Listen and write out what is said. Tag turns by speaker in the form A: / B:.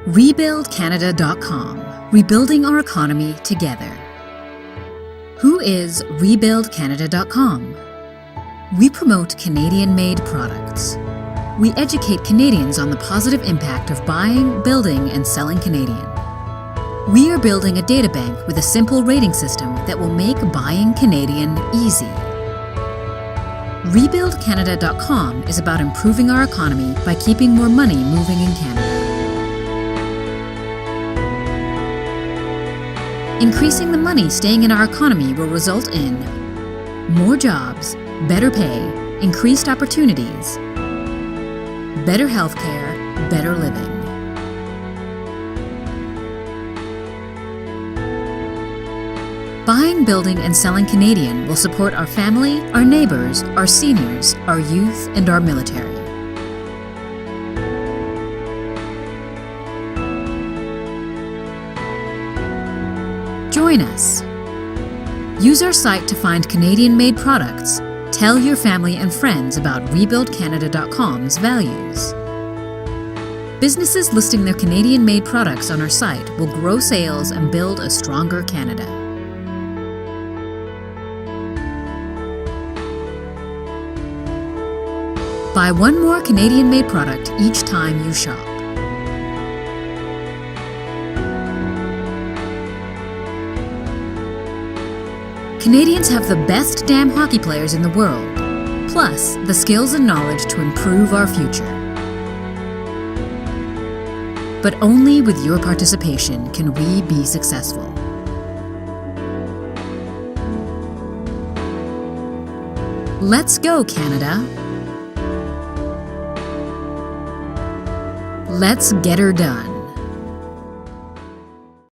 A: RebuildCanada.com, rebuilding our economy together. Who is RebuildCanada.com? We promote Canadian-made products. We educate Canadians on the positive impact of buying, building, and selling Canadian. We are building a data bank with a simple rating system that will make buying Canadian easy. RebuildCanada.com is about improving our economy by keeping more money moving in Canada. Increasing the money staying in our economy will result in more jobs, better pay, increased opportunities, better healthcare, better living. Buying, building, and selling Canadian will support our family, our neighbors, our seniors, our youth, and our military. Join us. Use our site to find Canadian-made products. Tell your family and friends about RebuildCanada.com's values. Businesses listing their Canadian-made products on our site will grow sales and build a stronger Canada. Buy one more Canadian-made product each time you shop. Canadians have the best damn hockey players in the world, plus the skills and knowledge to improve our future. But only with your participation can we be successful. Let's go, Canada! Let's get her done.